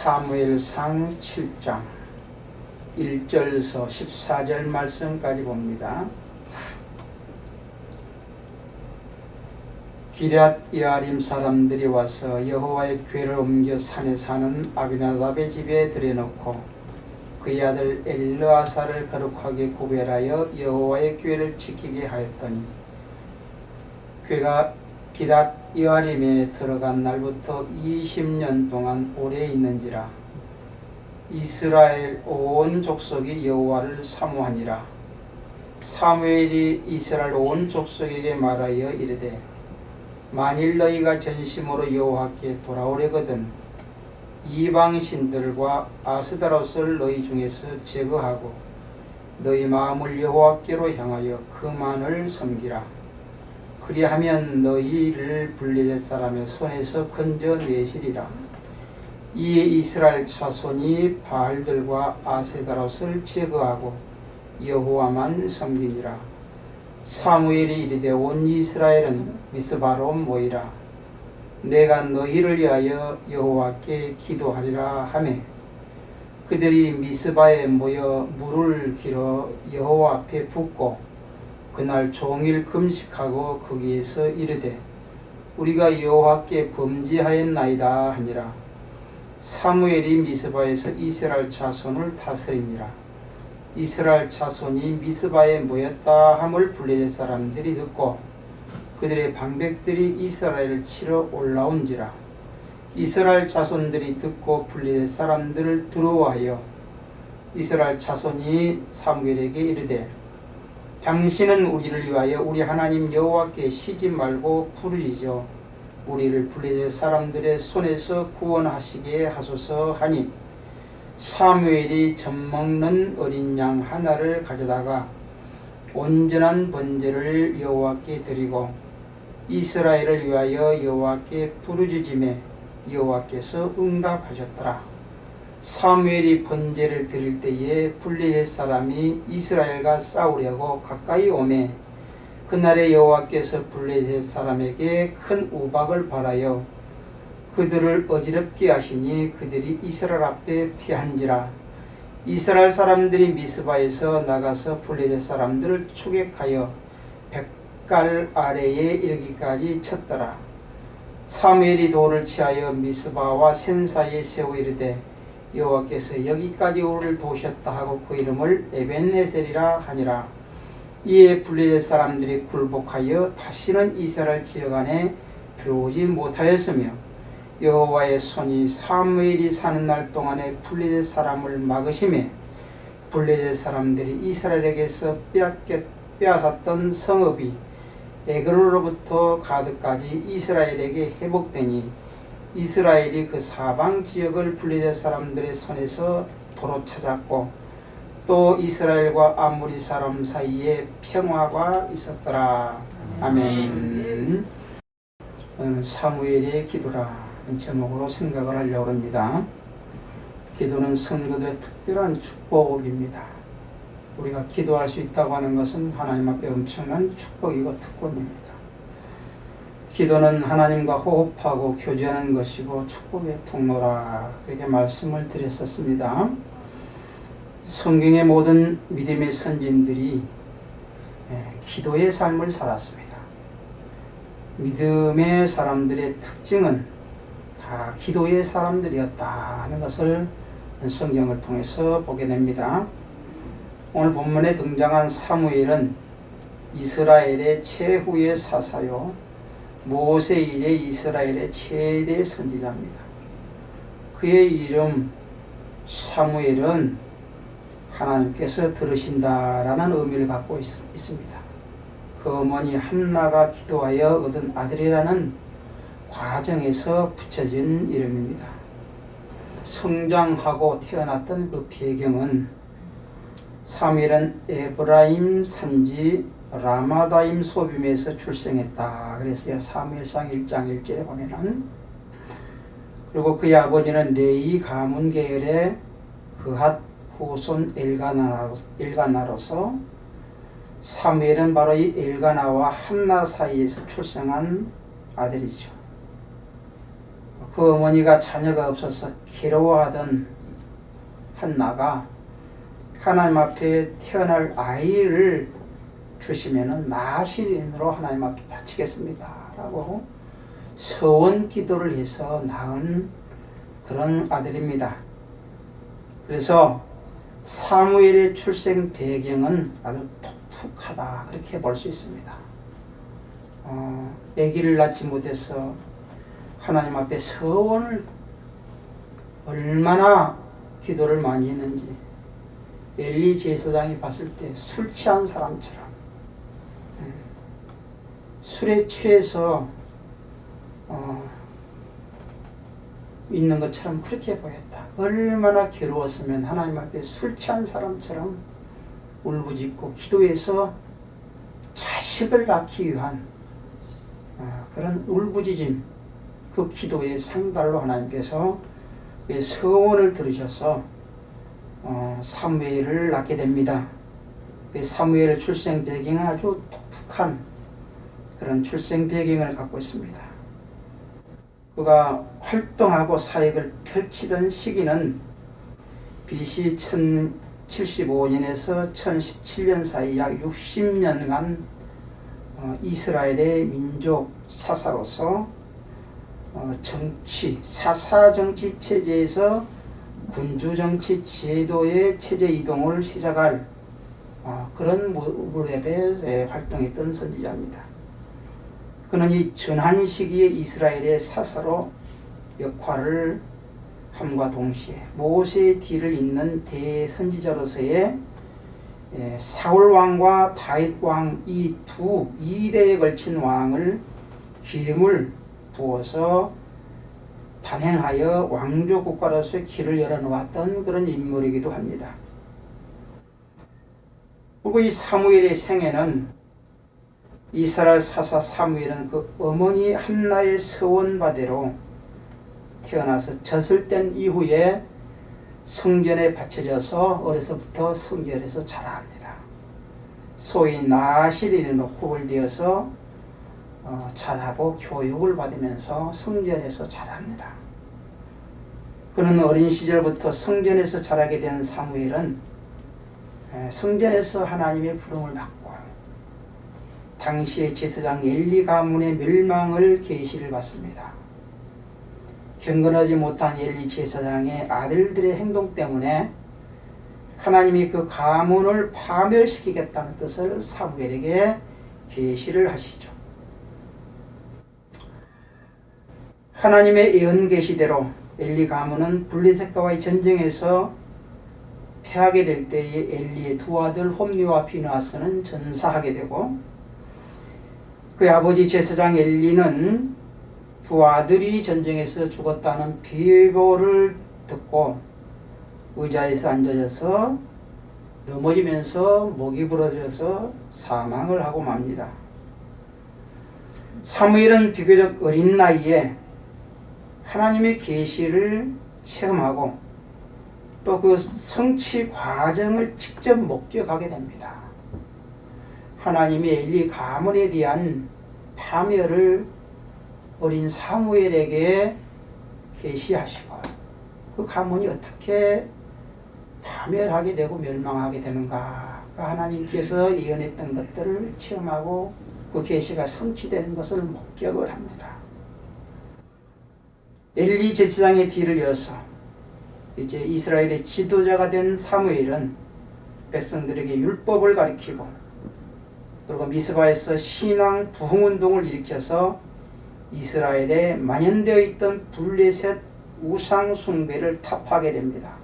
사무엘상 7장 1절에서 14절 말씀까지 봅니다. 기럇 여아림 사람들이 와서 여호와의 궤를 옮겨 산에 사는 아비나답의 집에 들여놓고 그의 아들 엘르아사를 거룩하게 구별하여 여호와의 궤를 지키게 하였더니 궤가 기럇 여아림에 들어간 날부터 20년 동안 오래 있는지라. 이스라엘 온 족속이 여호와를 사모하니라. 사무엘이 이스라엘 온 족속에게 말하여 이르되 만일 너희가 전심으로 여호와께 돌아오려거든 이방신들과 아스다롯을 너희 중에서 제거하고 너희 마음을 여호와께로 향하여 그만을 섬기라. 그리하면 너희를 블레셋 사람의 손에서 건져내시리라. 이에 이스라엘 자손이 바알들과 아세다롯을 제거하고 여호와만 섬기니라. 사무엘이 이르되 온 이스라엘은 미스바로 모이라. 내가 너희를 위하여 여호와께 기도하리라 하매 그들이 미스바에 모여 물을 길어 여호와 앞에 붓고 그날 종일 금식하고 거기에서 이르되 우리가 여호와께 범죄하였나이다 하니라. 사무엘이 미스바에서 이스라엘 자손을 다스리니라. 이스라엘 자손이 미스바에 모였다 함을 블레셋 사람들이 듣고 그들의 방백들이 이스라엘을 치러 올라온지라. 이스라엘 자손들이 듣고 블레셋 사람들을 두려워하여 이스라엘 자손이 사무엘에게 이르되 당신은 우리를 위하여 우리 하나님 여호와께 쉬지 말고 부르짖어 우리를 블레셋 사람들의 손에서 구원하시게 하소서 하니 사무엘이 젖먹는 어린 양 하나를 가져다가 온전한 번제를 여호와께 드리고 이스라엘을 위하여 여호와께 부르짖음에 여호와께서 응답하셨더라. 사무엘이 번제를 드릴 때에 블레셋 사람이 이스라엘과 싸우려고 가까이 오매 그날에 여호와께서 블레셋 사람에게 큰 우박을 발하여 그들을 어지럽게 하시니 그들이 이스라엘 앞에 피한지라. 이스라엘 사람들이 미스바에서 나가서 블레셋 사람들을 추격하여 백갈 아래에 이르기까지 쳤더라. 사무엘이 돌을 취하여 미스바와 센 사이에 세워 이르되 여호와께서 여기까지 우리를 도우셨다 하고 그 이름을 에벤네셀이라 하니라. 이에 블레셋 사람들이 굴복하여 다시는 이스라엘 지역 안에 들어오지 못하였으며 여호와의 손이 사무엘이 사는 날 동안에 블레셋 사람을 막으심에 블레셋 사람들이 이스라엘에게서 빼앗았던 성읍이 에그로로부터 가드까지 이스라엘에게 회복되니 이스라엘이 그 사방 지역을 블레셋 사람들의 손에서 도로 찾았고 또 이스라엘과 아모리 사람 사이에 평화가 있었더라. 아멘. 사무엘의 기도라 제목으로 생각을 하려고 합니다. 기도는 성도들의 특별한 축복입니다. 우리가 기도할 수 있다고 하는 것은 하나님 앞에 엄청난 축복이고 특권입니다. 기도는 하나님과 호흡하고 교제하는 것이고 축복의 통로라 그렇게 말씀을 드렸었습니다. 성경의 모든 믿음의 선진들이 기도의 삶을 살았습니다. 믿음의 사람들의 특징은 다 기도의 사람들이었다 하는 것을 성경을 통해서 보게 됩니다. 오늘 본문에 등장한 사무엘은 이스라엘의 최후의 사사요 모세 이래 이스라엘의 최대 선지자입니다. 그의 이름 사무엘은 하나님께서 들으신다라는 의미를 갖고 있습니다. 그 어머니 한나가 기도하여 얻은 아들이라는 과정에서 붙여진 이름입니다. 성장하고 태어났던 그 배경은 사무엘은 에브라임 산지 라마다임 소빔에서 출생했다 그랬어요. 사무엘상 1장 1절에 보면은. 그리고 그의 아버지는 레위 가문 계열의 그핫 후손 엘가나로서 사무엘은 바로 이 엘가나와 한나 사이에서 출생한 아들이죠. 그 어머니가 자녀가 없어서 괴로워하던 한나가 하나님 앞에 태어날 아이를 주시면은 나시린으로 하나님 앞에 바치겠습니다 라고 서원 기도를 해서 낳은 그런 아들입니다. 그래서 사무엘의 출생 배경은 아주 독특하다 그렇게 볼 수 있습니다. 아기를 낳지 못해서 하나님 앞에 서원을 얼마나 기도를 많이 했는지 엘리 제사장이 봤을 때 술 취한 사람처럼 술에 취해서 있는 것처럼 그렇게 보였다. 얼마나 괴로웠으면 하나님 앞에 술 취한 사람처럼 울부짖고 기도해서 자식을 낳기 위한 그런 울부짖음, 그 기도의 상달로 하나님께서 서원을 들으셔서 사무엘을 낳게 됩니다. 사무엘 출생 배경은 아주 독특한 그런 출생 배경을 갖고 있습니다. 그가 활동하고 사역을 펼치던 시기는 BC 1075년에서 1017년 사이 약 60년간 이스라엘의 민족 사사로서 정치, 사사정치 체제에서 군주정치 제도의 체제 이동을 시작할 그런 무렵에 활동했던 선지자입니다. 그는 이 전한 시기에 이스라엘의 사사로 역할을 함과 동시에 모세의 뒤를 잇는 대선지자로서의 사울 왕과 다윗 왕 이 두 2대에 걸친 왕을 기름을 부어서 단행하여 왕조 국가로서의 길을 열어놓았던 그런 인물이기도 합니다. 그리고 이 사무엘의 생애는 이스라엘 사사 사무엘은 그 어머니 한나의 서원바대로 태어나서 젖을 뗀 이후에 성전에 바쳐져서 어려서부터 성전에서 자라합니다. 소위 나시린으로 구별되어서 자라고 교육을 받으면서 성전에서 자랍니다. 그는 어린 시절부터 성전에서 자라게 된 사무엘은 성전에서 하나님의 부름을 받고 당시의 제사장 엘리 가문의 멸망을 계시를 받습니다. 경건하지 못한 엘리 제사장의 아들들의 행동 때문에 하나님이 그 가문을 파멸시키겠다는 뜻을 사무엘에게 계시를 하시죠. 하나님의 예언 계시대로 엘리 가문은 블레셋과의 전쟁에서 패하게 될 때에 엘리의 두 아들 홈리와 비나스는 전사하게 되고 그의 아버지 제사장 엘리는 두 아들이 전쟁에서 죽었다는 비보를 듣고 의자에서 앉아져서 넘어지면서 목이 부러져서 사망을 하고 맙니다. 사무엘은 비교적 어린 나이에 하나님의 계시를 체험하고 또 그 성취 과정을 직접 목격하게 됩니다. 하나님이 엘리 가문에 대한 파멸을 어린 사무엘에게 계시하시고 그 가문이 어떻게 파멸하게 되고 멸망하게 되는가, 하나님께서 예언했던 것들을 체험하고 그 계시가 성취되는 것을 목격을 합니다. 엘리 제사장의 뒤를 이어서 이제 이스라엘의 지도자가 된 사무엘은 백성들에게 율법을 가르치고 그리고 미스바에서 신앙 부흥운동을 일으켜서 이스라엘에 만연되어 있던 블레셋 우상 숭배를 타파하게 됩니다.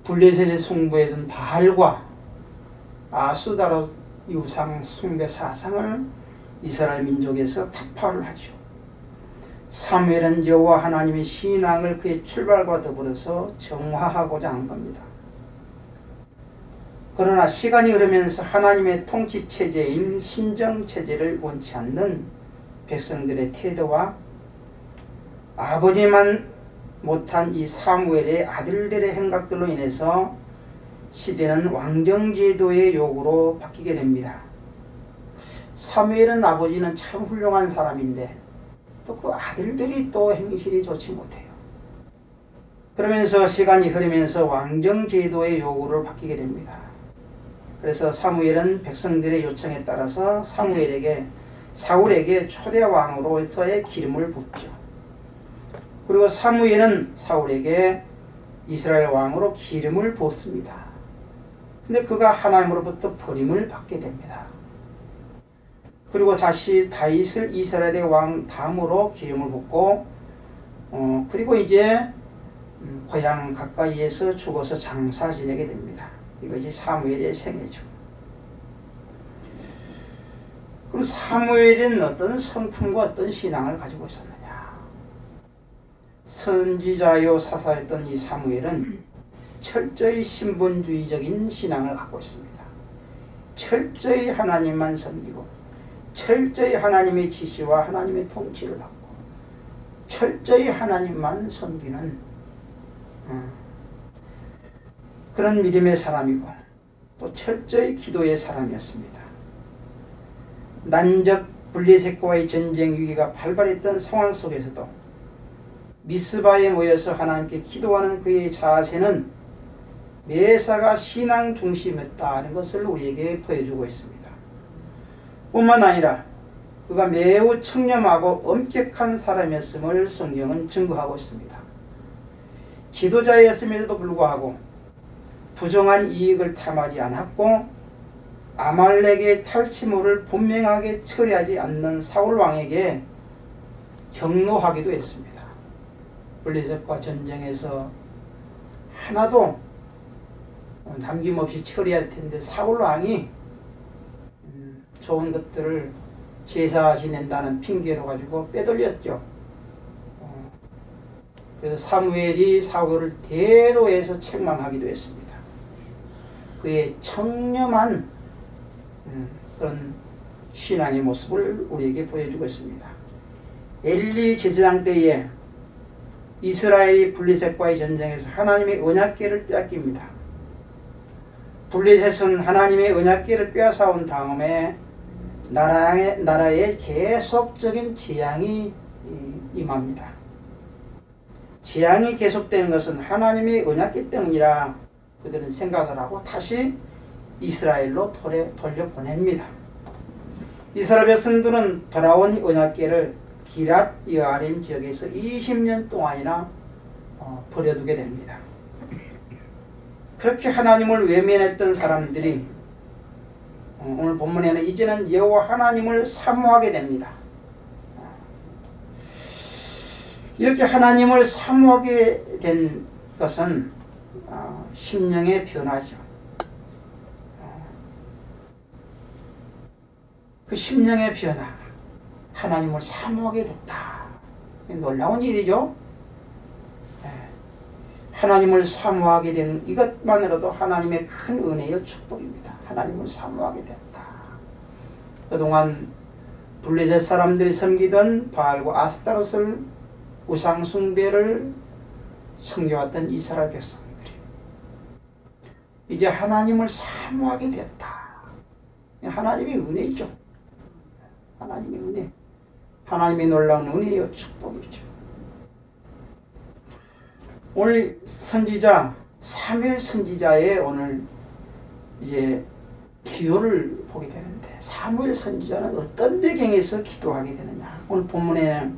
블레셋의 숭배했던 바알과 아수다로 우상 숭배 사상을 이스라엘 민족에서 타파를 하죠. 사무엘은 여호와 하나님의 신앙을 그의 출발과 더불어서 정화하고자 한 겁니다. 그러나 시간이 흐르면서 하나님의 통치 체제인 신정 체제를 원치 않는 백성들의 태도와 아버지만 못한 이 사무엘의 아들들의 행각들로 인해서 시대는 왕정제도의 요구로 바뀌게 됩니다. 사무엘은 아버지는 참 훌륭한 사람인데 또 그 아들들이 또 행실이 좋지 못해요. 그러면서 시간이 흐르면서 왕정 제도의 요구를 바뀌게 됩니다. 그래서 사무엘은 백성들의 요청에 따라서 사울에게 초대 왕으로서의 기름을 붓죠. 그리고 사무엘은 사울에게 이스라엘 왕으로 기름을 붓습니다. 근데 그가 하나님으로부터 버림을 받게 됩니다. 그리고 다시 다윗을 이스라엘의 왕 다음으로 기름을 붓고 그리고 이제 고향 가까이에서 죽어서 장사 지내게 됩니다. 이것이 사무엘의 생애죠. 그럼 사무엘은 어떤 성품과 어떤 신앙을 가지고 있었느냐? 선지자요 사사였던 이 사무엘은 철저히 신분주의적인 신앙을 갖고 있습니다. 철저히 하나님만 섬기고 철저히 하나님의 지시와 하나님의 통치를 받고 철저히 하나님만 섬기는 그런 믿음의 사람이고 또 철저히 기도의 사람이었습니다. 난적 블레셋과의 전쟁 위기가 발발했던 상황 속에서도 미스바에 모여서 하나님께 기도하는 그의 자세는 매사가 신앙 중심이었다는 것을 우리에게 보여주고 있습니다. 뿐만 아니라 그가 매우 청렴하고 엄격한 사람이었음을 성경은 증거하고 있습니다. 지도자였음에도 불구하고 부정한 이익을 탐하지 않았고 아말렉의 탈취물을 분명하게 처리하지 않는 사울 왕에게 경노하기도 했습니다. 블레셋과 전쟁에서 하나도 남김없이 처리할 텐데 사울 왕이 좋은 것들을 제사 지낸다는 핑계로 가지고 빼돌렸죠. 그래서 사무엘이 사울을 대로해서 책망하기도 했습니다. 그의 청렴한 그런 신앙의 모습을 우리에게 보여주고 있습니다. 엘리 제사장 때에 이스라엘이 블레셋과의 전쟁에서 하나님의 언약궤를 빼앗깁니다. 블레셋은 하나님의 언약궤를 빼앗아온 다음에 나라에 계속적인 재앙이 임합니다. 재앙이 계속되는 것은 하나님의 언약궤 때문이라 그들은 생각을 하고 다시 이스라엘로 돌려보냅니다. 이스라엘 백성들은 돌아온 언약궤를 기랏 여아림 지역에서 20년 동안이나 버려두게 됩니다. 그렇게 하나님을 외면했던 사람들이 오늘 본문에는 이제는 여호와 하나님을 사모하게 됩니다. 이렇게 하나님을 사모하게 된 것은 심령의 변화죠. 그 심령의 변화, 하나님을 사모하게 됐다. 놀라운 일이죠. 하나님을 사모하게 된 이것만으로도 하나님의 큰 은혜요 축복입니다. 하나님을 사모하게 됐다. 그동안 블레셋 사람들이 섬기던 바알과 아스타롯을 우상 숭배를 섬겨왔던 이스라엘 백성들이 이제 하나님을 사모하게 됐다. 하나님의 은혜죠. 하나님의 은혜, 하나님의 놀라운 은혜요 축복이죠. 오늘 선지자 사무엘 선지자의 오늘 이제 기도를 보게 되는데 사무엘 선지자는 어떤 배경에서 기도하게 되느냐? 오늘 본문에는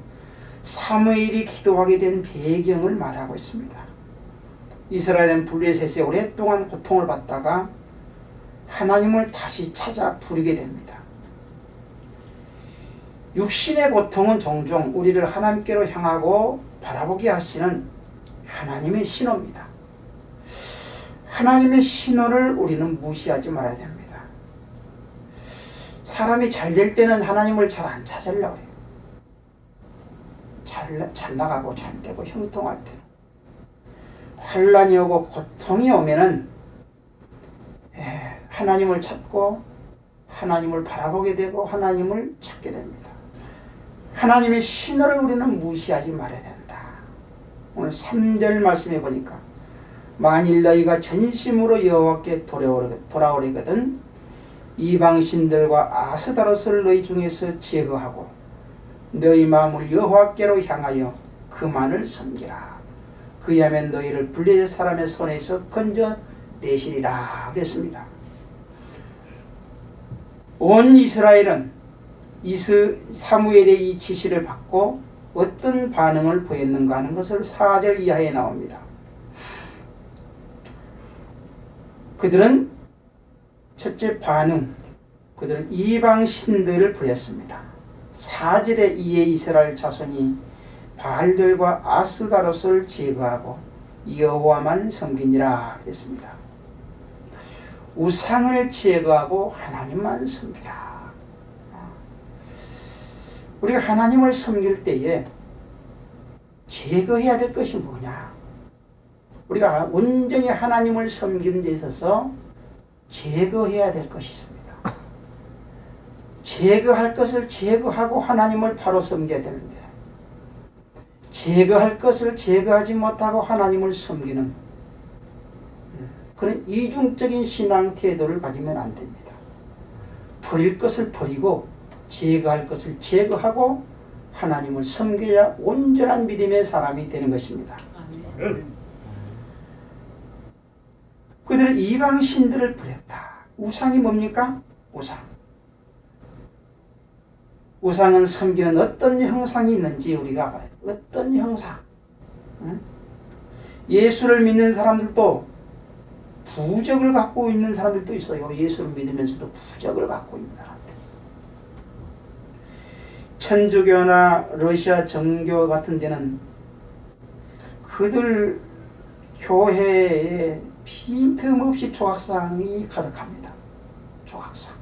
사무엘이 기도하게 된 배경을 말하고 있습니다. 이스라엘은 블레셋에 오랫동안 고통을 받다가 하나님을 다시 찾아 부르게 됩니다. 육신의 고통은 종종 우리를 하나님께로 향하고 바라보게 하시는 하나님의 신호입니다. 하나님의 신호를 우리는 무시하지 말아야 됩니다. 사람이 잘 될 때는 하나님을 잘 안 찾으려고 해요. 잘 나가고 잘 되고 형통할 때는. 환난이 오고 고통이 오면은 하나님을 찾고 하나님을 바라보게 되고 하나님을 찾게 됩니다. 하나님의 신호를 우리는 무시하지 말아야 된다. 오늘 3절 말씀해 보니까 만일 너희가 전심으로 여호와께 돌아오려거든 이방신들과 아스다롯을 너희 중에서 제거하고 너희 마음을 여호와께로 향하여 그만을 섬기라. 그리하면 너희를 블레셋 사람의 손에서 건져내시리라 그랬습니다. 온 이스라엘은 사무엘의 이 지시를 받고 어떤 반응을 보였는가 하는 것을 4절 이하에 나옵니다. 그들은 첫째 반응, 그들은 이방 신들을 부렸습니다. 4절에 이에 이스라엘 자손이 바알들과 아스다롯을 제거하고 여호와만 섬기니라 했습니다. 우상을 제거하고 하나님만 섬기라. 우리가 하나님을 섬길 때에 제거해야 될 것이 뭐냐? 우리가 온전히 하나님을 섬기는 데 있어서 제거해야 될 것이 있습니다. 제거할 것을 제거하고 하나님을 바로 섬겨야 되는데, 제거할 것을 제거하지 못하고 하나님을 섬기는 그런 이중적인 신앙 태도를 가지면 안 됩니다. 버릴 것을 버리고 제거할 것을 제거하고 하나님을 섬겨야 온전한 믿음의 사람이 되는 것입니다. 그들은 이방 신들을 부렸다. 우상이 뭡니까? 우상. 우상은 섬기는 어떤 형상이 있는지 우리가 알아요. 어떤 형상. 예수를 믿는 사람들도 부적을 갖고 있는 사람들도 있어요. 예수를 믿으면서도 부적을 갖고 있는 사람들 있어요. 천주교나 러시아 정교 같은 데는 그들 교회에 빈틈없이 조각상이 가득합니다. 조각상.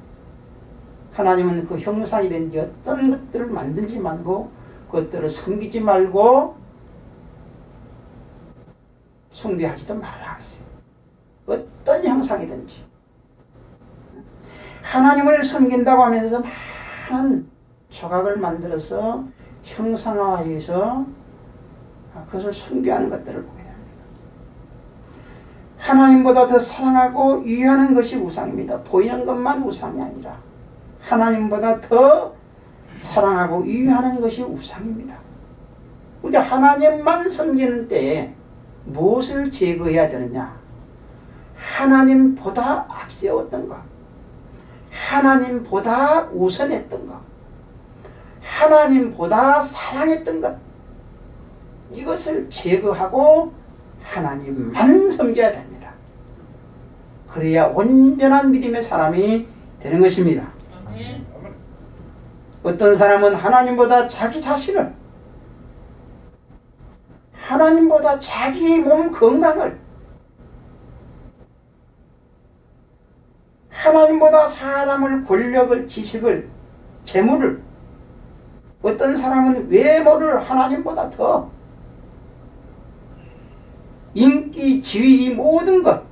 하나님은 그 형상이 된지 어떤 것들을 만들지 말고 그것들을 섬기지 말고 숭배하지도 말라 하세요. 어떤 형상이든지 하나님을 섬긴다고 하면서 많은 조각을 만들어서 형상화해서 그것을 숭배하는 것들을 보게 됩니다. 하나님보다 더 사랑하고 위하는 것이 우상입니다. 보이는 것만 우상이 아니라 하나님보다 더 사랑하고 위하는 것이 우상입니다. 우리가 하나님만 섬기는 때에 무엇을 제거해야 되느냐? 하나님보다 앞세웠던 것, 하나님보다 우선했던 것, 하나님보다 사랑했던 것, 이것을 제거하고 하나님만 섬겨야 됩니다. 그래야 온전한 믿음의 사람이 되는 것입니다. 어떤 사람은 하나님보다 자기 자신을, 하나님보다 자기 몸 건강을, 하나님보다 사람을, 권력을, 지식을, 재물을, 어떤 사람은 외모를 하나님보다 더, 인기, 지위, 이 모든 것,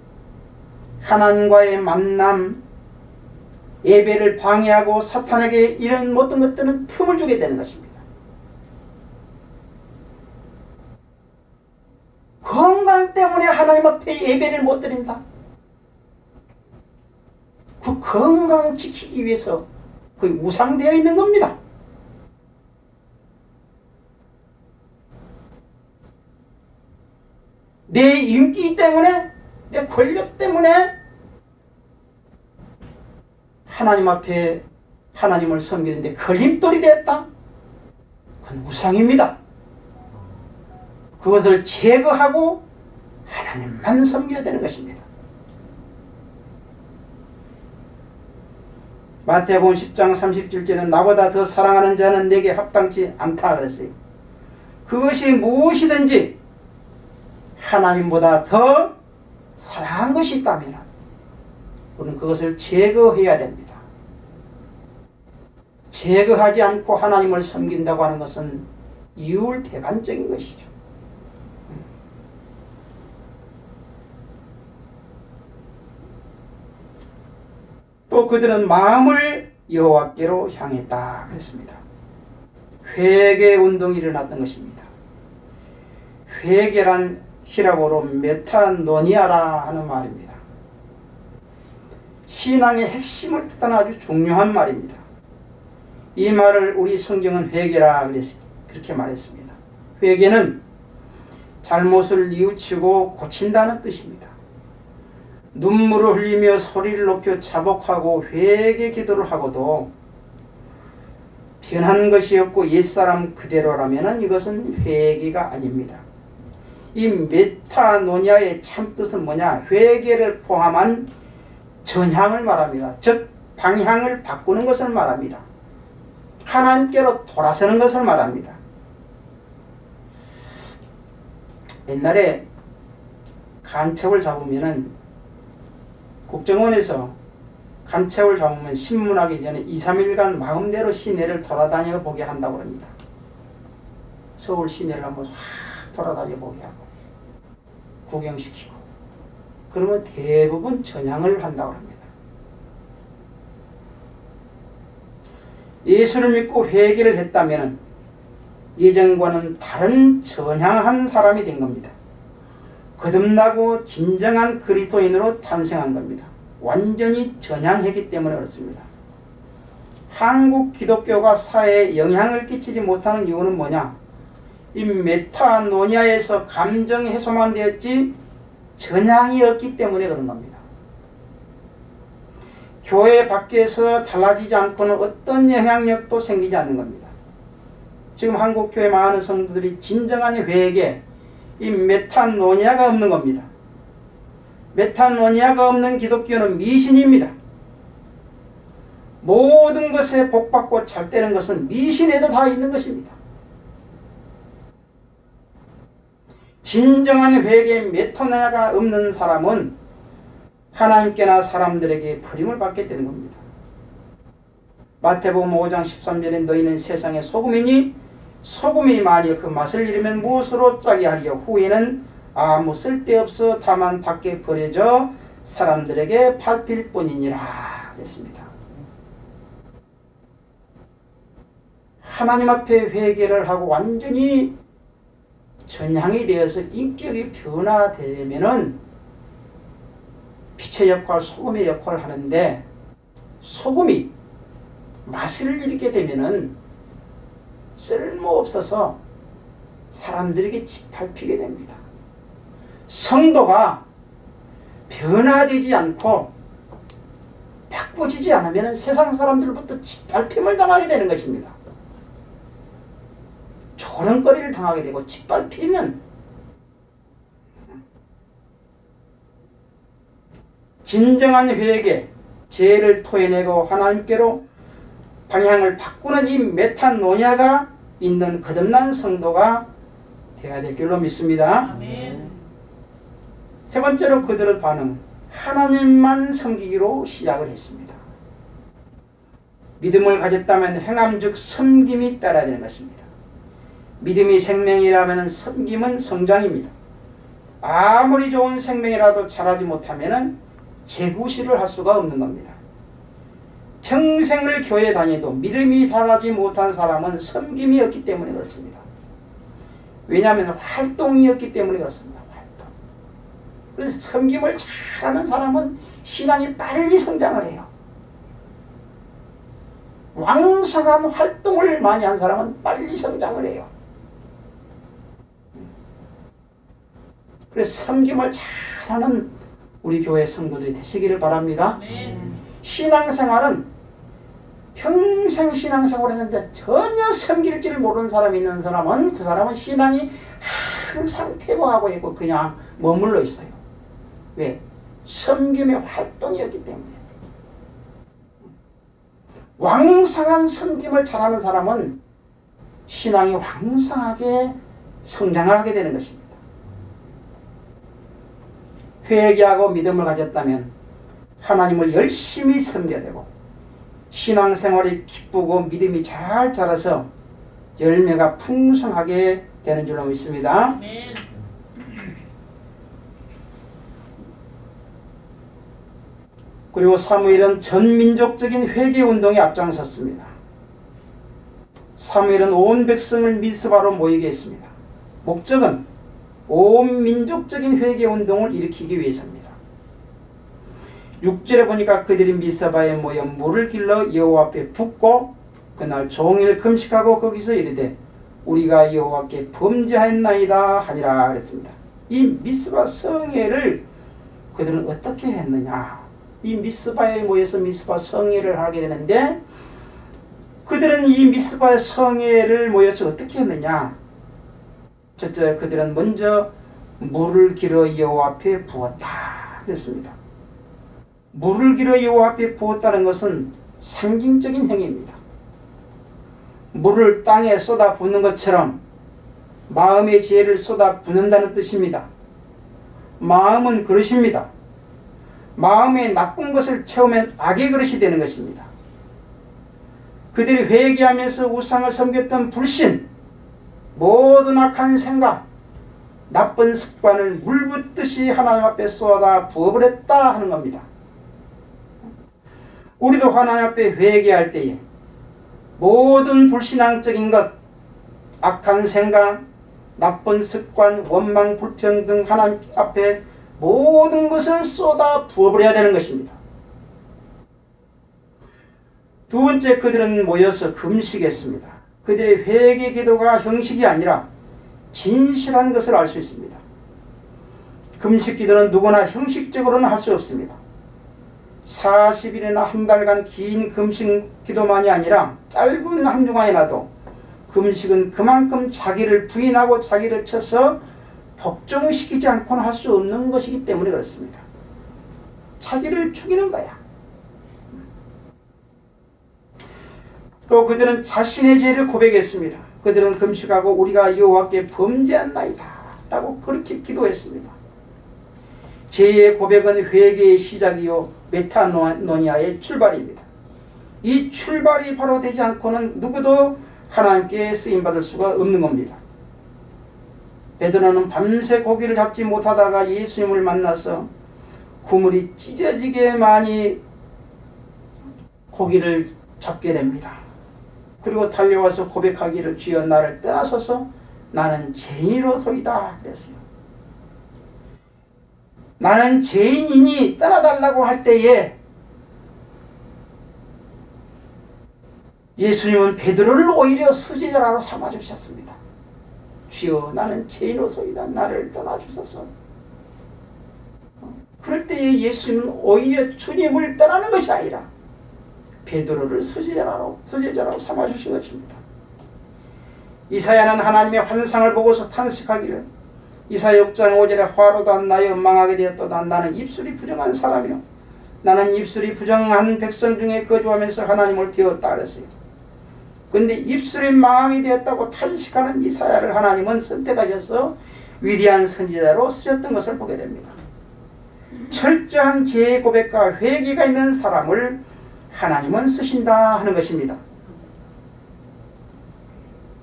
하나님과의 만남, 예배를 방해하고 사탄에게 이런 모든 것들은 틈을 주게 되는 것입니다. 건강 때문에 하나님 앞에 예배를 못 드린다. 그 건강 지키기 위해서 거의 우상되어 있는 겁니다. 내 인기 때문에, 내 권력 때문에 하나님 앞에 하나님을 섬기는데 걸림돌이 됐다? 그건 우상입니다. 그것을 제거하고 하나님만 섬겨야 되는 것입니다. 마태복음 10장 37절에는 나보다 더 사랑하는 자는 내게 합당치 않다 그랬어요. 그것이 무엇이든지 하나님보다 더 사랑한 것이 있다면 우리는 그것을 제거해야 됩니다. 제거하지 않고 하나님을 섬긴다고 하는 것은 이율배반적인 것이죠. 또 그들은 마음을 여호와께로 향했다 그랬습니다. 회개 운동이 일어났던 것입니다. 회개란 히라보로 메타노니아라 하는 말입니다. 신앙의 핵심을 뜻하는 아주 중요한 말입니다. 이 말을 우리 성경은 회개라 그렇게 말했습니다. 회개는 잘못을 뉘우치고 고친다는 뜻입니다. 눈물을 흘리며 소리를 높여 자복하고 회개 기도를 하고도 변한 것이 없고 옛사람 그대로라면 이것은 회개가 아닙니다. 이 메타노니아의 참뜻은 뭐냐? 회개를 포함한 전향을 말합니다. 즉 방향을 바꾸는 것을 말합니다. 하나님께로 돌아서는 것을 말합니다. 옛날에 간첩을 잡으면은 국정원에서 간첩을 잡으면 신문하기 전에 2, 3일간 마음대로 시내를 돌아다녀 보게 한다고 합니다. 서울 시내를 한번 확 돌아다녀 보게 하고 구경시키고 그러면 대부분 전향을 한다고 합니다. 예수를 믿고 회개를 했다면 예전과는 다른 전향한 사람이 된 겁니다. 거듭나고 진정한 그리스도인으로 탄생한 겁니다. 완전히 전향했기 때문에 그렇습니다. 한국 기독교가 사회에 영향을 끼치지 못하는 이유는 뭐냐? 이 메타노니아에서 감정 해소만 되었지 전향이 없기 때문에 그런 겁니다. 교회 밖에서 달라지지 않고는 어떤 영향력도 생기지 않는 겁니다. 지금 한국교회 많은 성도들이 진정한 회개, 이 메타노니아가 없는 겁니다. 메타노니아가 없는 기독교는 미신입니다. 모든 것에 복받고 잘 되는 것은 미신에도 다 있는 것입니다. 진정한 회개의 메타노니아가 없는 사람은 하나님께나 사람들에게 버림을 받게 되는 겁니다. 마태복음 5장 13절에 너희는 세상의 소금이니 소금이 만일 그 맛을 잃으면 무엇으로 짜게 하리요 후에는 아무 쓸데없어 다만 밖에 버려져 사람들에게 밟힐 뿐이니라 그랬습니다. 하나님 앞에 회개를 하고 완전히 전향이 되어서 인격이 변화되면은 빛의 역할, 소금의 역할을 하는데 소금이 맛을 잃게 되면은 쓸모없어서 사람들에게 짓밟히게 됩니다. 성도가 변화되지 않고 바꿔지지 않으면 세상 사람들부터 짓밟힘을 당하게 되는 것입니다. 조롱거리를 당하게 되고 짓밟히는 진정한 회개, 죄를 토해내고 하나님께로 방향을 바꾸는 이 메타노니아가 있는 거듭난 성도가 되어야 될 줄로 믿습니다. 아멘. 세 번째로 그들의 반응, 하나님만 섬기기로 시작을 했습니다. 믿음을 가졌다면 행함 즉 섬김이 따라야 되는 것입니다. 믿음이 생명이라면 섬김은 성장입니다. 아무리 좋은 생명이라도 자라지 못하면 재구실을 할 수가 없는 겁니다. 평생을 교회 다니도 믿음이 자라지 못한 사람은 섬김이 없기 때문에 그렇습니다. 왜냐하면 활동이 없기 때문에 그렇습니다. 활동. 그래서 섬김을 잘하는 사람은 신앙이 빨리 성장을 해요. 왕성한 활동을 많이 한 사람은 빨리 성장을 해요. 그래서 섬김을 잘하는 우리 교회 성도들이 되시기를 바랍니다. 신앙생활은 평생 신앙생활을 했는데 전혀 섬길 줄 모르는 사람이 있는 사람은 그 사람은 신앙이 항상 퇴보하고 있고 그냥 머물러 있어요. 왜? 섬김의 활동이었기 때문에. 왕성한 섬김을 잘하는 사람은 신앙이 왕성하게 성장을 하게 되는 것입니다. 회개하고 믿음을 가졌다면 하나님을 열심히 섬겨야 되고 신앙생활이 기쁘고 믿음이 잘 자라서 열매가 풍성하게 되는 줄로 믿습니다. 아멘. 그리고 사무엘은 전민족적인 회개운동에 앞장섰습니다. 사무엘은 온 백성을 미스바로 모이게 했습니다. 목적은 온 민족적인 회개운동을 일으키기 위해서입니다. 6절에 보니까 그들이 미스바에 모여 물을 길러 여호와 앞에 붓고 그날 종일 금식하고 거기서 이르되 우리가 여호와께 범죄하였나이다 하니라 그랬습니다. 이 미스바 성회를 그들은 어떻게 했느냐? 이 미스바에 모여서 미스바 성회를 하게 되는데 그들은 이 미스바 성회를 모여서 어떻게 했느냐? 첫째, 그들은 먼저 물을 길어 여호와 앞에 부었다 그랬습니다. 물을 길어 여호와 앞에 부었다는 것은 상징적인 행위입니다. 물을 땅에 쏟아 붓는 것처럼 마음의 지혜를 쏟아 붓는다는 뜻입니다. 마음은 그릇입니다. 마음에 나쁜 것을 채우면 악의 그릇이 되는 것입니다. 그들이 회개하면서 우상을 섬겼던 불신, 모든 악한 생각, 나쁜 습관을 물 붓듯이 하나님 앞에 쏟아 부어버렸다 하는 겁니다. 우리도 하나님 앞에 회개할 때에 모든 불신앙적인 것, 악한 생각, 나쁜 습관, 원망, 불평 등 하나님 앞에 모든 것을 쏟아 부어버려야 되는 것입니다. 두 번째, 그들은 모여서 금식했습니다. 그들의 회개 기도가 형식이 아니라 진실한 것을 알 수 있습니다. 금식 기도는 누구나 형식적으로는 할 수 없습니다. 40일이나 한 달간 긴 금식 기도만이 아니라 짧은 한 주간이라도 금식은 그만큼 자기를 부인하고 자기를 쳐서 복종시키지 않고는 할 수 없는 것이기 때문에 그렇습니다. 자기를 죽이는 거야. 또 그들은 자신의 죄를 고백했습니다. 그들은 금식하고 우리가 여호와께 범죄했나이다 라고 그렇게 기도했습니다. 죄의 고백은 회개의 시작이요 메타노니아의 출발입니다. 이 출발이 바로 되지 않고는 누구도 하나님께 쓰임받을 수가 없는 겁니다. 베드로는 밤새 고기를 잡지 못하다가 예수님을 만나서 그물이 찢어지게 많이 고기를 잡게 됩니다. 그리고 달려와서 고백하기를 주여 나를 떠나소서 나는 죄인으로소이다 그랬어요. 나는 죄인이니 떠나달라고 할 때에 예수님은 베드로를 오히려 수제자로 삼아주셨습니다. 주여 나는 죄인으로소이다 나를 떠나주소서. 그럴 때에 예수님은 오히려 주님을 떠나는 것이 아니라 베드로를 수제자로 삼아주신 것입니다. 이사야는 하나님의 환상을 보고서 탄식하기를 이사야 6장 5절에 화로다 나여 망하게 되었도다 나는 입술이 부정한 사람이요 나는 입술이 부정한 백성 중에 거주하면서 하나님을 배웠다 그랬어요. 그런데 입술이 망하게 되었다고 탄식하는 이사야를 하나님은 선택하셔서 위대한 선지자로 쓰셨던 것을 보게 됩니다. 철저한 죄의 고백과 회개가 있는 사람을 하나님은 쓰신다 하는 것입니다.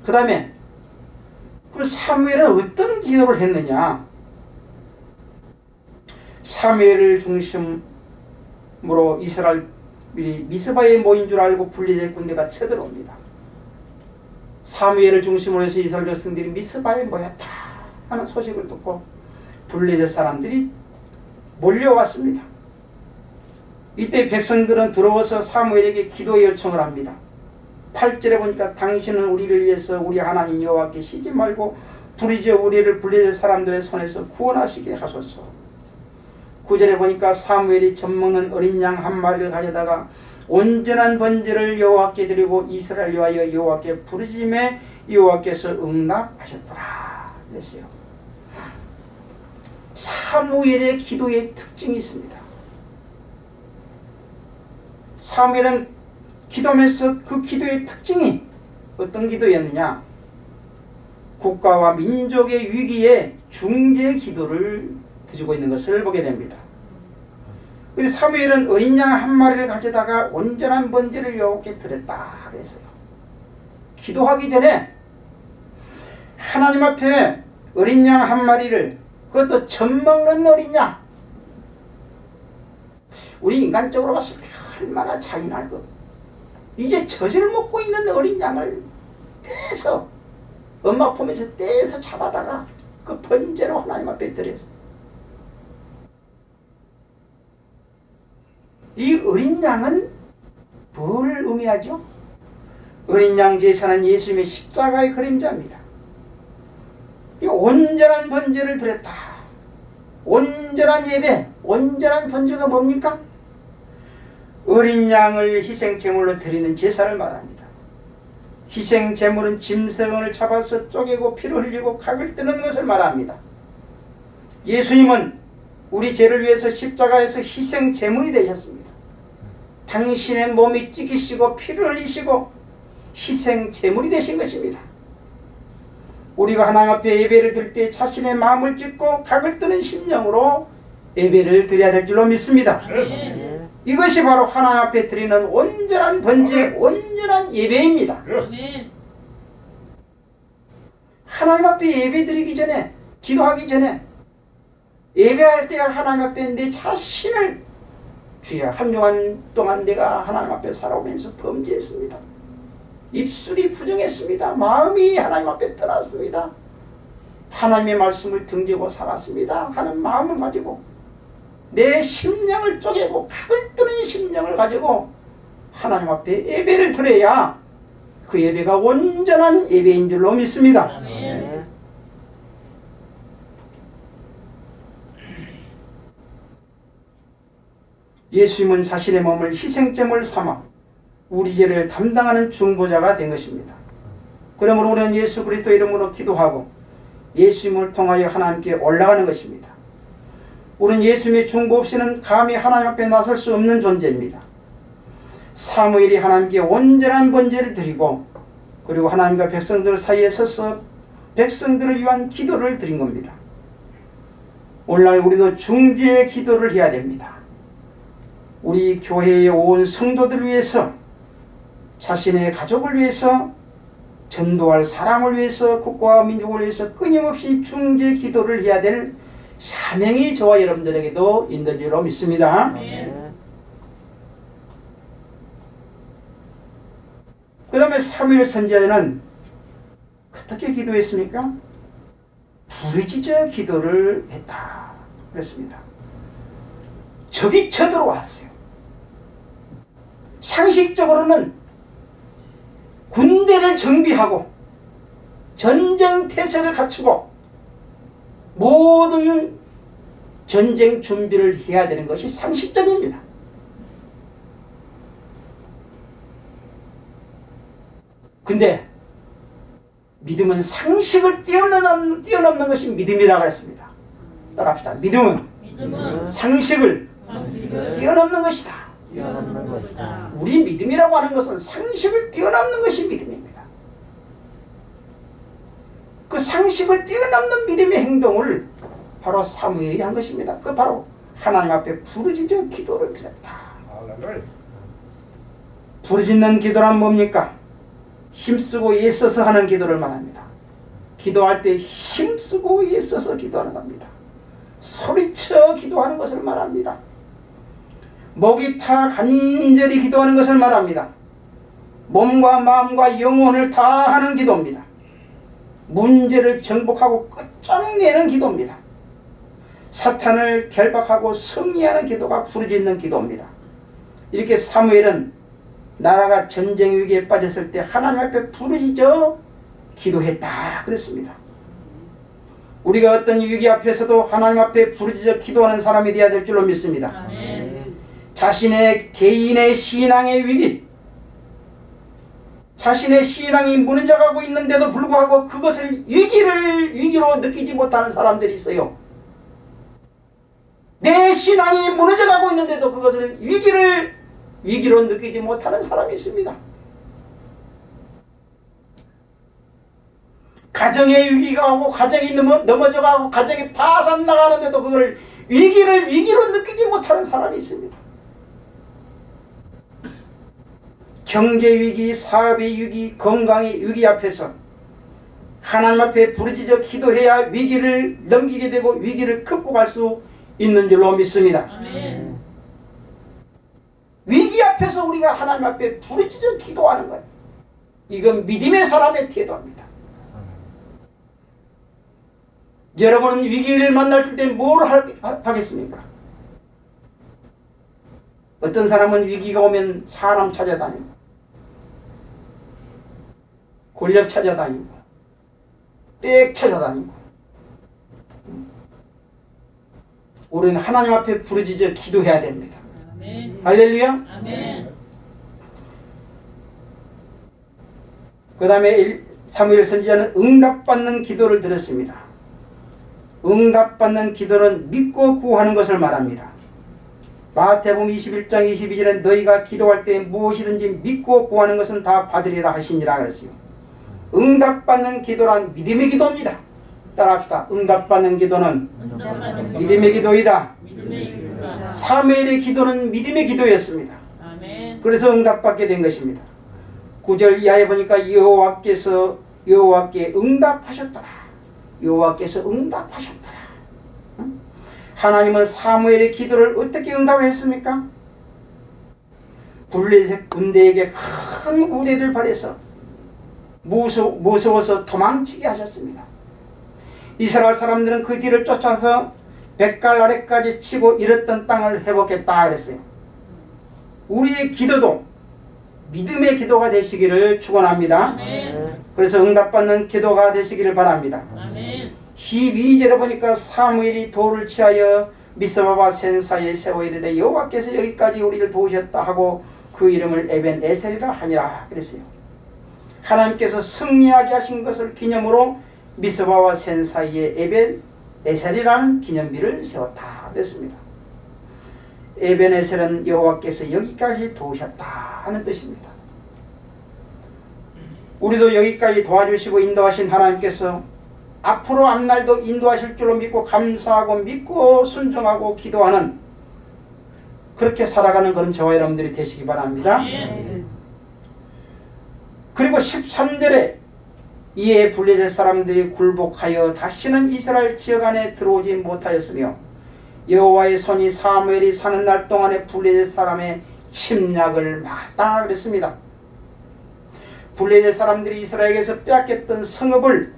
그 다음에 그럼 사무엘은 어떤 기도를 했느냐? 사무엘을 중심으로 이스라엘이 미스바에 모인 줄 알고 블레셋 군대가 쳐들어옵니다. 사무엘을 중심으로 해서 이스라엘 백성들이 미스바에 모였다 하는 소식을 듣고 블레셋 사람들이 몰려왔습니다. 이때 백성들은 들어와서 사무엘에게 기도 요청을 합니다. 8절에 보니까 당신은 우리를 위해서 우리 하나님 여호와께 쉬지 말고 부르짖어 우리를 블레셋 사람들의 손에서 구원하시게 하소서. 9절에 보니까 사무엘이 젖먹는 어린 양 한 마리를 가져다가 온전한 번제를 여호와께 드리고 이스라엘 위하여 여호와께 부르짖음에 여호와께서 응답하셨더라 그랬어요. 사무엘의 기도의 특징이 있습니다. 사무엘은 기도하면서 그 기도의 특징이 어떤 기도였느냐? 국가와 민족의 위기에 중재 기도를 드리고 있는 것을 보게 됩니다. 그런데 사무엘은 어린 양 한 마리를 가져다가 온전한 번제를 여호와께 드렸다 그랬어요. 기도하기 전에 하나님 앞에 어린 양 한 마리를, 그것도 젖먹는 어린 양, 우리 인간적으로 봤을 때 얼마나 잔인할까. 이제 젖을 먹고 있는 어린 양을 떼서 엄마 품에서 떼서 잡아다가 그 번제로 하나님 앞에 드렸어. 이 어린 양은 뭘 의미하죠? 어린 양 제사는 예수님의 십자가의 그림자입니다. 이 온전한 번제를 드렸다. 온전한 예배, 온전한 번제가 뭡니까? 어린 양을 희생제물로 드리는 제사를 말합니다. 희생제물은 짐승을 잡아서 쪼개고 피를 흘리고 각을 뜨는 것을 말합니다. 예수님은 우리 죄를 위해서 십자가에서 희생제물이 되셨습니다. 당신의 몸이 찢기시고 피를 흘리시고 희생제물이 되신 것입니다. 우리가 하나님 앞에 예배를 드릴 때 자신의 마음을 찢고 각을 뜨는 심령으로 예배를 드려야 될 줄로 믿습니다. 아멘. 이것이 바로 하나님 앞에 드리는 온전한 번제, 온전한 예배입니다. 아멘. 하나님 앞에 예배 드리기 전에, 기도하기 전에 예배할 때가 하나님 앞에 내 자신을, 주여, 한 주간 동안 내가 하나님 앞에 살아오면서 범죄했습니다. 입술이 부정했습니다. 마음이 하나님 앞에 떠났습니다. 하나님의 말씀을 등지고 살았습니다 하는 마음을 가지고 내 심령을 쪼개고 각을 뜨는 심령을 가지고 하나님 앞에 예배를 드려야 그 예배가 온전한 예배인 줄로 믿습니다. 아멘. 예수님은 자신의 몸을 희생제물 삼아 우리 죄를 담당하는 중보자가 된 것입니다. 그러므로 우리는 예수 그리스도 이름으로 기도하고 예수님을 통하여 하나님께 올라가는 것입니다. 우리는 예수님의 중보 없이는 감히 하나님 앞에 나설 수 없는 존재입니다. 사무엘이 하나님께 온전한 번제를 드리고 그리고 하나님과 백성들 사이에 서서 백성들을 위한 기도를 드린 겁니다. 오늘날 우리도 중재의 기도를 해야 됩니다. 우리 교회의 온 성도들을 위해서, 자신의 가족을 위해서, 전도할 사람을 위해서, 국가와 민족을 위해서 끊임없이 중재 기도를 해야 될 사명이 저와 여러분들에게도 있는 줄로 믿습니다. 아멘. 그 다음에 사무엘 선지자는 어떻게 기도했습니까? 부르짖어 기도를 했다 그랬습니다. 적이 쳐들어왔어요. 상식적으로는 군대를 정비하고 전쟁 태세를 갖추고 모든 전쟁 준비를 해야 되는 것이 상식적입니다. 근데 믿음은 상식을 뛰어넘는 것이 믿음이라고 했습니다. 따라합시다. 믿음은 상식을 뛰어넘는 것이다. 뛰어넘는 것이다. 우리 믿음이라고 하는 것은 상식을 뛰어넘는 것이 믿음입니다. 그 상식을 뛰어넘는 믿음의 행동을 바로 사무엘이 한 것입니다. 그 바로 하나님 앞에 부르짖어 기도를 드렸다. 부르짖는 기도란 뭡니까? 힘쓰고 애써서 하는 기도를 말합니다. 기도할 때 힘쓰고 애써서 기도하는 겁니다. 소리쳐 기도하는 것을 말합니다. 목이 타 간절히 기도하는 것을 말합니다. 몸과 마음과 영혼을 다하는 기도입니다. 문제를 정복하고 끝장내는 기도입니다. 사탄을 결박하고 승리하는 기도가 부르짖는 기도입니다. 이렇게 사무엘은 나라가 전쟁 위기에 빠졌을 때 하나님 앞에 부르짖어 기도했다 그랬습니다. 우리가 어떤 위기 앞에서도 하나님 앞에 부르짖어 기도하는 사람이 되어야 될 줄로 믿습니다. 아멘. 자신의 개인의 신앙의 위기, 자신의 신앙이 무너져가고 있는데도 불구하고 그것을 위기로 느끼지 못하는 사람들이 있어요. 내 신앙이 무너져가고 있는데도 그것을 위기로 느끼지 못하는 사람이 있습니다. 가정의 위기가 오고 가정이 넘어져가고 가정이 파산 나가는데도 그걸 위기로 느끼지 못하는 사람이 있습니다. 경제 위기, 사업의 위기, 건강의 위기 앞에서 하나님 앞에 부르짖어 기도해야 위기를 넘기게 되고 위기를 극복할 수 있는 줄로 믿습니다. 아멘. 위기 앞에서 우리가 하나님 앞에 부르짖어 기도하는 것, 이건 믿음의 사람의 태도입니다. 여러분은 위기를 만날 때 뭘 하겠습니까? 어떤 사람은 위기가 오면 사람 찾아다니고, 권력 찾아다니고 빽 찾아다니고 우리는 하나님 앞에 부르짖어 기도해야 됩니다. 아멘. 할렐루야. 아멘. 그 다음에 사무엘 선지자는 응답받는 기도를 들었습니다. 응답받는 기도는 믿고 구하는 것을 말합니다. 마태복음 21장 22절에 너희가 기도할 때 무엇이든지 믿고 구하는 것은 다 받으리라 하시니라 그랬어요. 응답받는 기도란 믿음의 기도입니다. 따라합시다. 응답받는 기도는 믿음의 기도이다. 믿음의 기도가. 사무엘의 기도는 믿음의 기도였습니다. 아멘. 그래서 응답받게 된 것입니다. 9절 이하에 보니까 여호와께 응답하셨더라. 여호와께서 응답하셨더라. 하나님은 사무엘의 기도를 어떻게 응답했습니까? 블레셋 군대에게 큰 우레를 발해서 무서워서 도망치게 하셨습니다. 이스라엘 사람들은 그 뒤를 쫓아서 백갈 아래까지 치고 잃었던 땅을 회복했다 그랬어요. 우리의 기도도 믿음의 기도가 되시기를 축원합니다. 아멘. 그래서 응답받는 기도가 되시기를 바랍니다. 아멘. 12절에 보니까 사무엘이 돌을 취하여 미스바와 센 사이에 세워 이르되 여호와께서 여기까지 우리를 도우셨다 하고 그 이름을 에벤 에셀이라 하니라 그랬어요. 하나님께서 승리하게 하신 것을 기념으로 미스바와 센 사이에 에벤 에셀이라는 기념비를 세웠다 그랬습니다. 에벤 에셀은 여호와께서 여기까지 도우셨다 하는 뜻입니다. 우리도 여기까지 도와주시고 인도하신 하나님께서 앞으로 앞날도 인도하실 줄로 믿고 감사하고 믿고 순종하고 기도하는 그렇게 살아가는 그런 저와 여러분들이 되시기 바랍니다. 그리고 13절에 이에 블레셋 사람들이 굴복하여 다시는 이스라엘 지역 안에 들어오지 못하였으며 여호와의 손이 사무엘이 사는 날 동안에 블레셋 사람의 침략을 막았다 그랬습니다. 블레셋 사람들이 이스라엘에게서 빼앗겼던 성읍을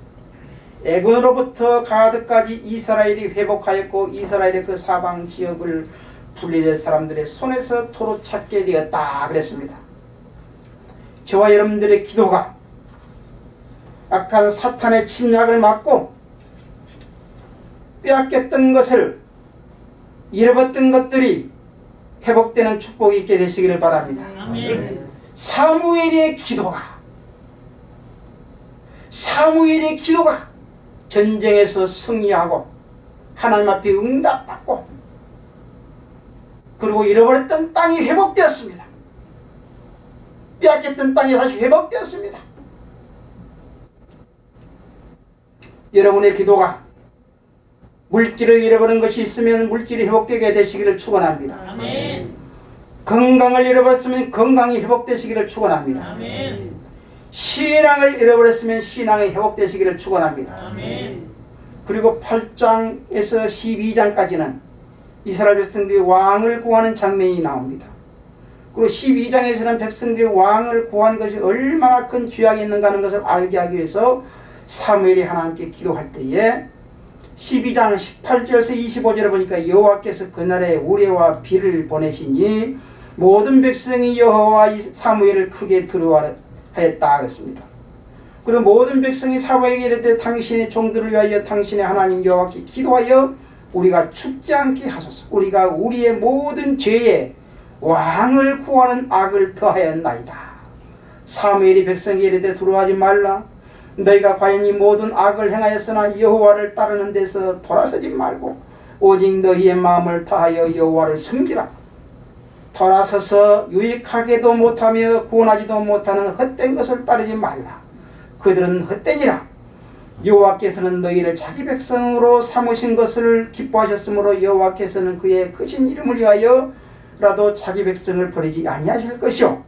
애굽으로부터 가드까지 이스라엘이 회복하였고 이스라엘의 그 사방 지역을 블레셋 사람들의 손에서 도로 찾게 되었다 그랬습니다. 저와 여러분들의 기도가 악한 사탄의 침략을 막고 빼앗겼던 것을 잃어버렸던 것들이 회복되는 축복이 있게 되시기를 바랍니다. 아멘. 사무엘의 기도가 전쟁에서 승리하고 하나님 앞에 응답받고 그리고 잃어버렸던 땅이 회복되었습니다. 빼앗겼던 땅이 다시 회복되었습니다. 여러분의 기도가 물질을 잃어버린 것이 있으면 물질이 회복되게 되시기를 축원합니다. 아멘. 건강을 잃어버렸으면 건강이 회복되시기를 축원합니다. 아멘. 신앙을 잃어버렸으면 신앙이 회복되시기를 축원합니다. 아멘. 그리고 8장에서 12장까지는 이스라엘 백성들이 왕을 구하는 장면이 나옵니다. 그리고 12장에서는 백성들이 왕을 구한 것이 얼마나 큰 죄악이 있는가 하는 것을 알게 하기 위해서 사무엘이 하나님께 기도할 때에 12장 18절에서 25절에 보니까 여호와께서 그날에 우레와 비를 보내시니 모든 백성이 여호와 사무엘을 크게 두려워하였다 그랬습니다. 그리고 모든 백성이 사무엘에게 이르되 당신의 종들을 위하여 당신의 하나님 여호와께 기도하여 우리가 죽지 않게 하소서. 우리가 우리의 모든 죄에 왕을 구하는 악을 더하였나이다. 사무엘이 백성에게 이르되 두려워하지 말라. 너희가 과연 이 모든 악을 행하였으나 여호와를 따르는 데서 돌아서지 말고 오직 너희의 마음을 다하여 여호와를 섬기라. 돌아서서 유익하게도 못하며 구원하지도 못하는 헛된 것을 따르지 말라. 그들은 헛되니라. 여호와께서는 너희를 자기 백성으로 삼으신 것을 기뻐하셨으므로 여호와께서는 그의 크신 이름을 위하여라도 자기 백성을 버리지 아니하실 것이요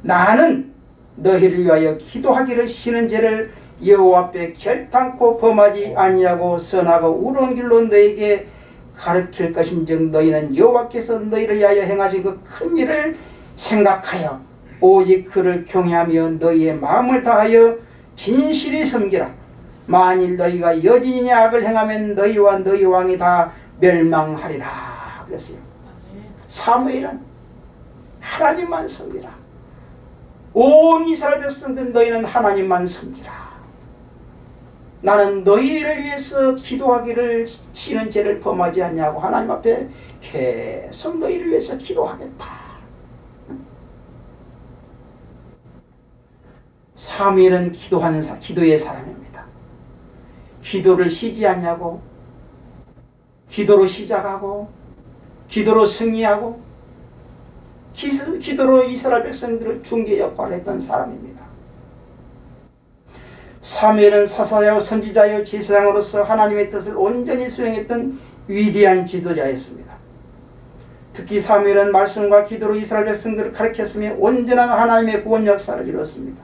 나는 너희를 위하여 기도하기를 쉬는 죄를 여호와 앞에 결단코 범하지 아니하고 선하고 의로운 길로 너희에게 가르칠 것인즉 너희는 여호와께서 너희를 위하여 행하신 그 큰 일을 생각하여 오직 그를 경외하며 너희의 마음을 다하여 진실이 섬기라. 만일 너희가 여진이 악을 행하면 너희와 너희 왕이 다 멸망하리라 그랬어요. 사무엘은 하나님만 섬기라. 온 이스라엘 백성들 너희는 하나님만 섬기라. 나는 너희를 위해서 기도하기를 쉬는 죄를 범하지 않냐고 하나님 앞에 계속 너희를 위해서 기도하겠다. 사무엘은 기도의 사람입니다. 기도를 쉬지 않냐고, 기도로 시작하고 기도로 승리하고 기도로 이스라엘 백성들을 중개 역할을 했던 사람입니다. 사무엘은 사사요 선지자요 제사장으로서 하나님의 뜻을 온전히 수행했던 위대한 지도자였습니다. 특히 사무엘은 말씀과 기도로 이스라엘 백성들을 가르쳤으며 온전한 하나님의 구원 역사를 이루었습니다.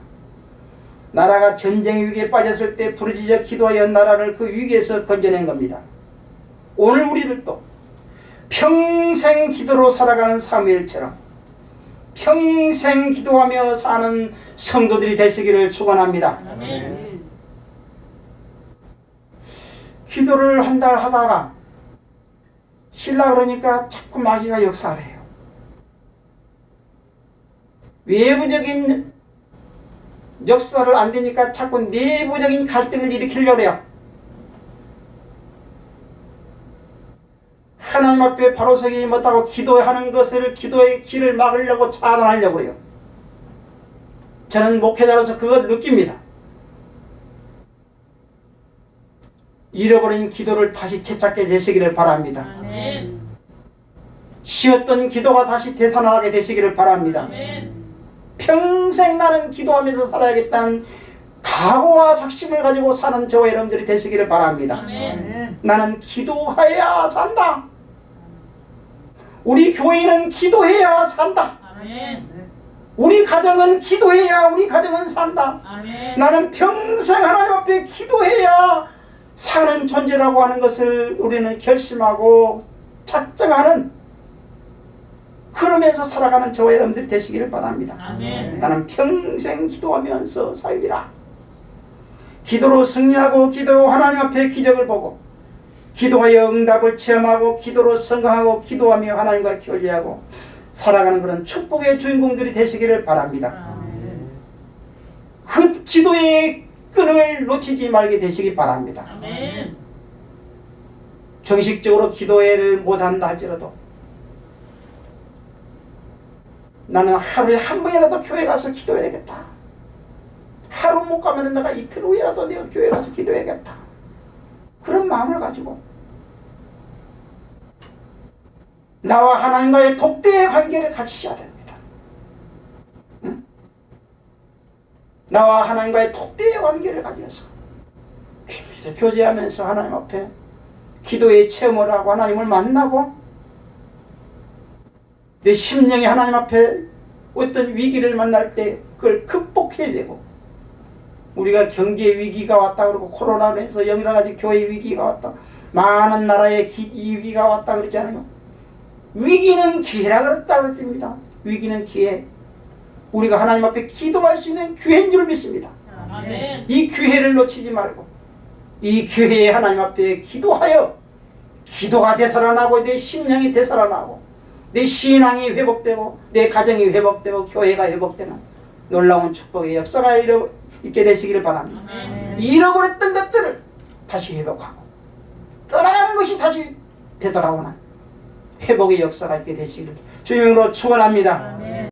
나라가 전쟁 위기에 빠졌을 때 부르짖어 기도하여 나라를 그 위기에서 건져낸 겁니다. 오늘 우리들도 평생 기도로 살아가는 사무엘처럼 평생 기도하며 사는 성도들이 되시기를 축원합니다. 아멘. 기도를 한 달 하다가 쉬려고 그러니까 자꾸 마귀가 역사를 해요. 외부적인 역사를 안 되니까 자꾸 내부적인 갈등을 일으키려고 해요. 하나님 앞에 바로 서기 못하고 기도하는 것을 기도의 길을 막으려고 차단하려고 해요. 저는 목회자로서 그걸 느낍니다. 잃어버린 기도를 다시 되찾게 되시기를 바랍니다. 아멘. 쉬었던 기도가 다시 되살아나게 되시기를 바랍니다. 아멘. 평생 나는 기도하면서 살아야겠다는 각오와 작심을 가지고 사는 저와 여러분들이 되시기를 바랍니다. 아멘. 나는 기도해야 산다. 우리 교회는 기도해야 산다. 아멘. 우리 가정은 기도해야 우리 가정은 산다. 아멘. 나는 평생 하나님 앞에 기도해야 사는 존재라고 하는 것을 우리는 결심하고 작정하는, 그러면서 살아가는 저와 여러분들이 되시기를 바랍니다. 아멘. 나는 평생 기도하면서 살리라. 기도로 승리하고 기도로 하나님 앞에 기적을 보고 기도하여 응답을 체험하고 기도로 성공하고 기도하며 하나님과 교제하고 살아가는 그런 축복의 주인공들이 되시기를 바랍니다. 아멘. 그 기도의 끈을 놓치지 말게 되시기 바랍니다. 아멘. 정식적으로 기도회를 못한다 할지라도 나는 하루에 한 번이라도 교회 가서 기도해야 되겠다. 하루 못 가면 내가 이틀 후에라도 내가 교회 가서 기도해야겠다. 그런 마음을 가지고 나와 하나님과의 독대의 관계를 가지셔야 됩니다. 응? 나와 하나님과의 독대의 관계를 가지면서 긴밀히 교제하면서 하나님 앞에 기도의 체험을 하고 하나님을 만나고 내 심령이 하나님 앞에 어떤 위기를 만날 때 그걸 극복해야 되고, 우리가 경제 위기가 왔다 그러고 코로나로 해서 여러 가지 교회 위기가 왔다, 많은 나라의 위기가 왔다 그러잖아요. 위기는 기회라 그랬다 그랬습니다. 위기는 기회. 우리가 하나님 앞에 기도할 수 있는 기회인 줄 믿습니다. 아멘. 이 기회를 놓치지 말고 이 기회에 하나님 앞에 기도하여 기도가 되살아나고 내 심령이 되살아나고 내 신앙이 회복되고 내 가정이 회복되고 교회가 회복되는 놀라운 축복의 역사가 있게 되시기를 바랍니다. 아멘. 잃어버렸던 것들을 다시 회복하고 떠나간 것이 다시 되돌아오는 회복의 역사가 있게 되시기를 주님으로 축원합니다. 아멘.